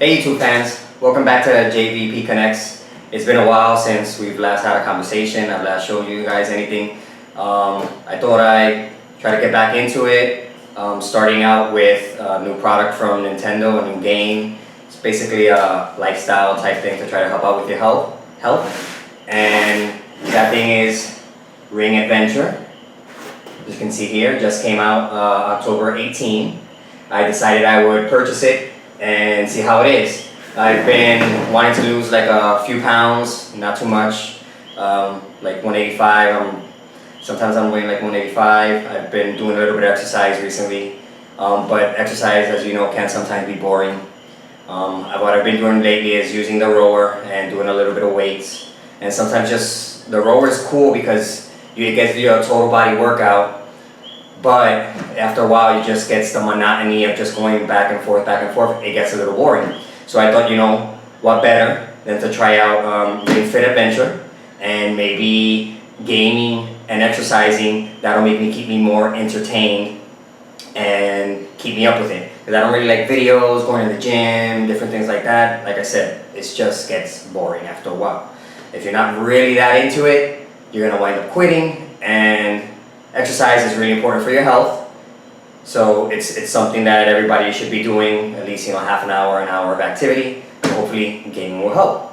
Hey YouTube fans, welcome back to JVP Connects. It's been a while since we've last had a conversation. I've last showed you guys anything. I thought I'd try to get back into it, starting out with a new product from Nintendo, a new game. It's basically a lifestyle type thing to try to help out with your health. And that thing is RingFit Adventure. As you can see here, just came out October 18. I decided I would purchase it and see how it is. I've been wanting to lose like a few pounds, not too much, like 185. Sometimes I'm weighing like 185. I've been doing a little bit of exercise recently, but exercise, as you know, can sometimes be boring. What I've been doing lately is using the rower and doing a little bit of weights. And sometimes just the rower is cool because you get to do a total body workout. But after a while, it just gets the monotony of just going back and forth. It gets a little boring. So I thought, you know, what better than to try out RingFit Adventure, and maybe gaming and exercising. That'll keep me more entertained and keep me up with it. Because I don't really like videos, going to the gym, different things like that. Like I said, it just gets boring after a while. If you're not really that into it, you're gonna wind up quitting. And exercise is really important for your health, so it's something that everybody should be doing at least, you know, half an hour of activity. And hopefully, gaming will help.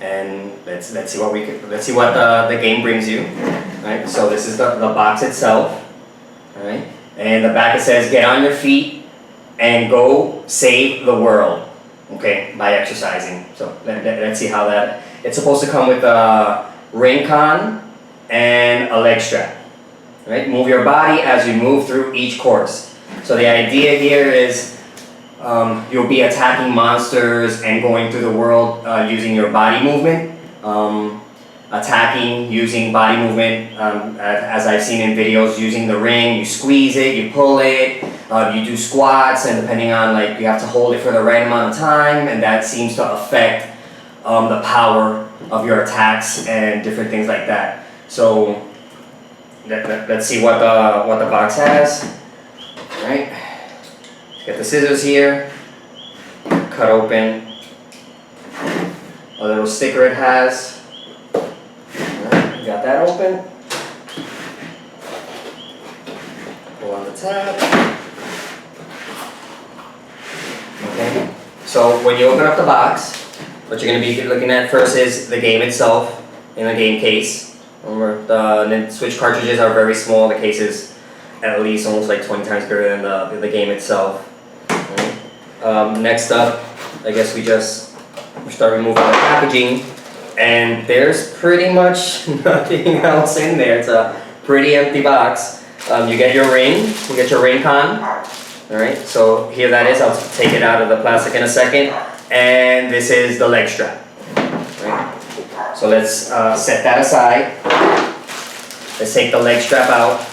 And let's see what the game brings you. Right. So this is the box itself. All right. And the back it says, "Get on your feet and go save the world." Okay, by exercising. So let's see how that. It's supposed to come with a ring con and a leg strap. Right? Move your body as you move through each course. So the idea here is you'll be attacking monsters and going through the world using your body movement. Attacking using body movement, as I've seen in videos, using the ring, you squeeze it, you pull it, you do squats, and depending on, like, you have to hold it for the right amount of time, and that seems to affect the power of your attacks and different things like that. So let's see what the box has. All right, get the scissors here, cut open a little sticker it has. Got that open. Pull on the tab. Okay. So when you open up the box, what you're going to be looking at first is the game itself in a game case. Remember, the Switch cartridges are very small. The case is at least almost like 20 times bigger than the game itself. Right. Next up, I guess we start removing the packaging. And there's pretty much nothing else in there. It's a pretty empty box. You get your ring. You get your ring con. All right. So here that is. I'll take it out of the plastic in a second. And this is the leg strap. Right. So let's set that aside. Let's take the leg strap out.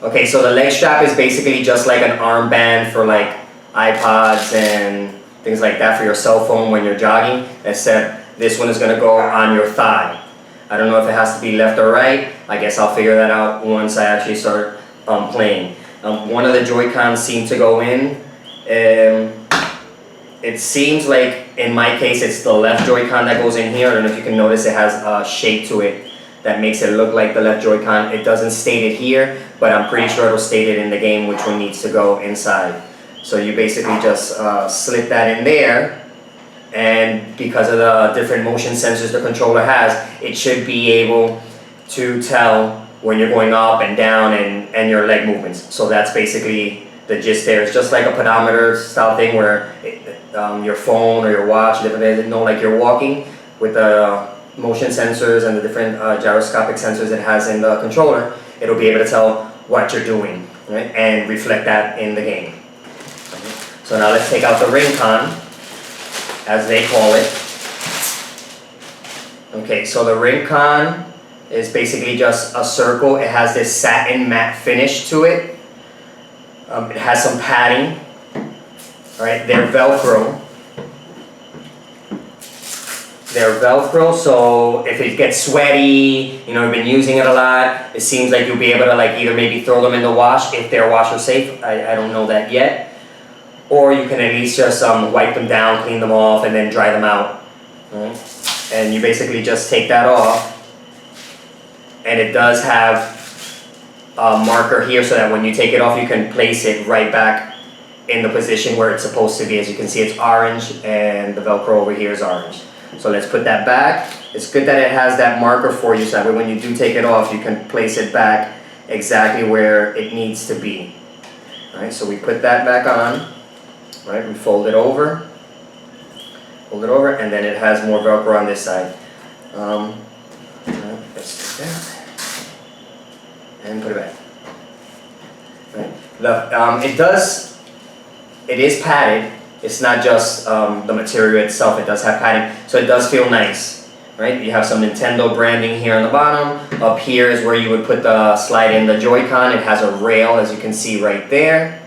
Okay. So the leg strap is basically just like an armband for like iPods and things like that for your cell phone when you're jogging. Except this one is going to go on your thigh. I don't know if it has to be left or right. I guess I'll figure that out once I actually start playing. One of the Joy-Cons seem to go in. It seems like, in my case, it's the left Joy-Con that goes in here. I don't know if you can notice it has a shape to it that makes it look like the left Joy-Con. It doesn't state it here, but I'm pretty sure it'll state it in the game which one needs to go inside. So you basically just slip that in there. And because of the different motion sensors the controller has, it should be able to tell when you're going up and down and your leg movements. So that's basically the gist there. It's just like a pedometer style thing where your phone or your watch, different, know, like you're walking with the motion sensors and the different gyroscopic sensors it has in the controller. It'll be able to tell what you're doing, right? And reflect that in the game. So now let's take out the ring con, as they call it. Okay, so the ring con is basically just a circle. It has this satin matte finish to it. It has some padding. All right, they're Velcro. So if it gets sweaty, you know, you've been using it a lot, it seems like you'll be able to, like, either maybe throw them in the wash if they're washer safe. I don't know that yet. or you can at least just wipe them down, clean them off, and then dry them out. Right? And you basically just take that off, and it does have a marker here so that when you take it off, you can place it right back in the position where it's supposed to be. As you can see, it's orange, and the Velcro over here is orange. So let's put that back. It's good that it has that marker for you, so that way when you do take it off, you can place it back exactly where it needs to be. All right, so we put that back on. All right, we fold it over, and then it has more Velcro on this side. Let's do that, and put it back. Right. It is padded. It's not just the material itself, it does have padding, so it does feel nice, right? You have some Nintendo branding here on the bottom. Up here is where you would put slide in the Joy-Con. It has a rail, as you can see right there,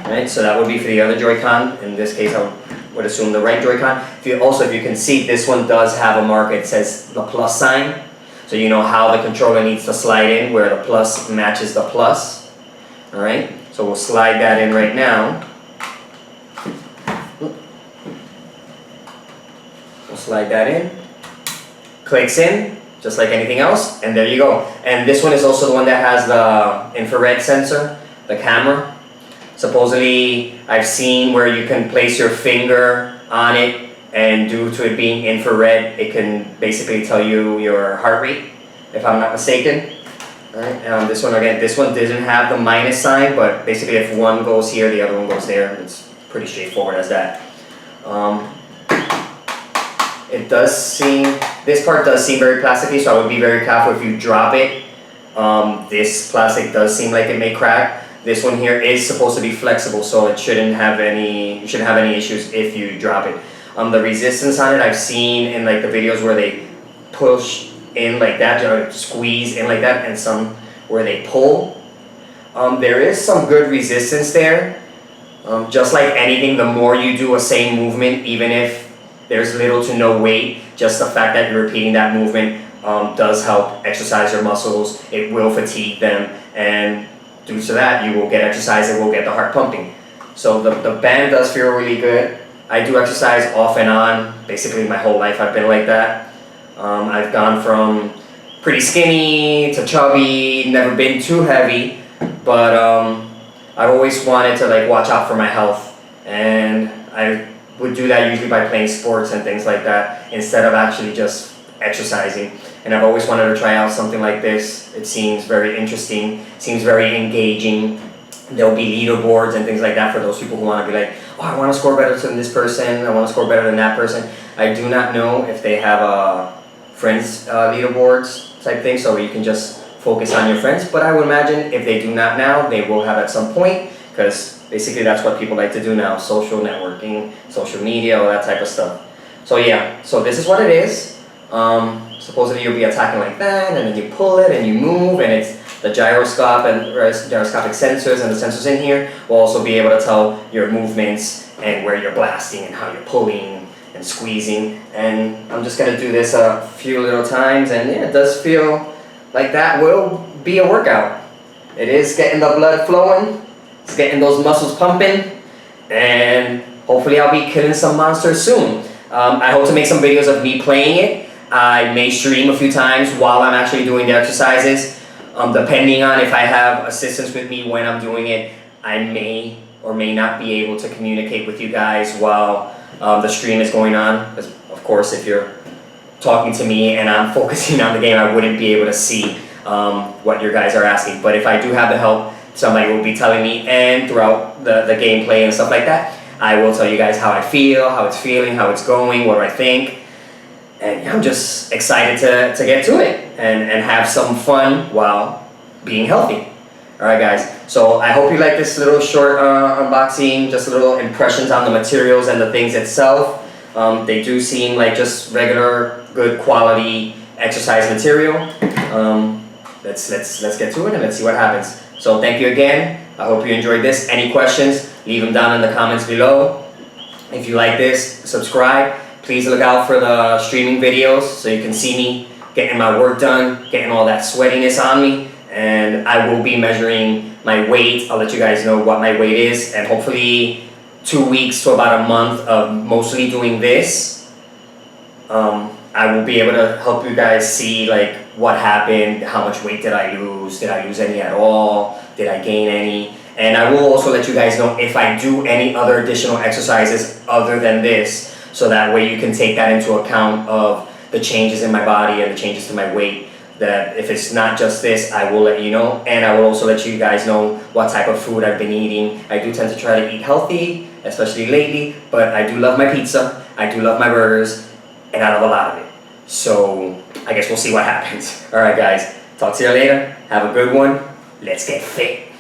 right? So that would be for the other Joy-Con. In this case, I would assume the right Joy-Con. If you can see, this one does have a marker. It says the plus sign, so you know how the controller needs to slide in, where the plus matches the plus, all right? So we'll slide that in right now. We'll slide that in, clicks in, just like anything else, and there you go. And this one is also the one that has the infrared sensor, the camera. Supposedly, I've seen where you can place your finger on it, and due to it being infrared, it can basically tell you your heart rate, if I'm not mistaken. All right. This one doesn't have the minus sign, but basically if one goes here, the other one goes there. It's pretty straightforward as that. This part does seem very plasticky, so I would be very careful if you drop it. This plastic does seem like it may crack. This one here is supposed to be flexible, so you shouldn't have any issues if you drop it. The resistance on it, I've seen in like the videos where they push in like that, or squeeze in like that, and some where they pull. There is some good resistance there. Just like anything, the more you do a same movement, even if there's little to no weight, just the fact that you're repeating that movement does help exercise your muscles. It will fatigue them, and due to that, you will get exercise, it will get the heart pumping. So the band does feel really good. I do exercise off and on. Basically my whole life I've been like that. I've gone from pretty skinny to chubby, never been too heavy, but I've always wanted to like watch out for my health, and I would do that usually by playing sports and things like that instead of actually just exercising. And I've always wanted to try out something like this. It seems very interesting, seems very engaging. There'll be leaderboards and things like that for those people who want to be like, oh, I want to score better than this person, I want to score better than that person. I do not know if they have friends leaderboards type thing, so you can just focus on your friends, but I would imagine if they do not now, they will have at some point, because basically that's what people like to do now, social networking, social media, all that type of stuff. So yeah, so this is what it is. Supposedly you'll be attacking like that, and then you pull it and you move, and it's the gyroscope and gyroscopic sensors, and the sensors in here will also be able to tell your movements and where you're blasting and how you're pulling and squeezing. And I'm just gonna do this a few little times, and yeah, it does feel like that will be a workout. It is getting the blood flowing, it's getting those muscles pumping, and hopefully I'll be killing some monsters soon. I hope to make some videos of me playing it. I may stream a few times while I'm actually doing the exercises. Depending on if I have assistants with me when I'm doing it, I may or may not be able to communicate with you guys while the stream is going on. Because of course, if you're talking to me and I'm focusing on the game, I wouldn't be able to see what your guys are asking. But if I do have the help, somebody will be telling me, and throughout the gameplay and stuff like that, I will tell you guys how I feel, how it's feeling, how it's going, what I think. And I'm just excited to get to it and have some fun while being healthy. Alright guys, so I hope you like this little short unboxing, just little impressions on the materials and the things itself. They do seem like just regular, good quality exercise material. Let's get to it and let's see what happens. So thank you again. I hope you enjoyed this. Any questions, leave them down in the comments below. If you like this, subscribe. Please look out for the streaming videos so you can see me getting my work done, getting all that sweatiness on me. And I will be measuring my weight. I'll let you guys know what my weight is, and hopefully 2 weeks to about a month of mostly doing this, I will be able to help you guys see like what happened, how much weight did I lose any at all, did I gain any, and I will also let you guys know if I do any other additional exercises other than this, so that way you can take that into account of the changes in my body and the changes to my weight. That if it's not just this, I will let you know, and I will also let you guys know what type of food I've been eating. I do tend to try to eat healthy, especially lately, but I do love my pizza, I do love my burgers, and I love a lot of it. So I guess we'll see what happens. Alright guys, talk to you later. Have a good one. Let's get fit.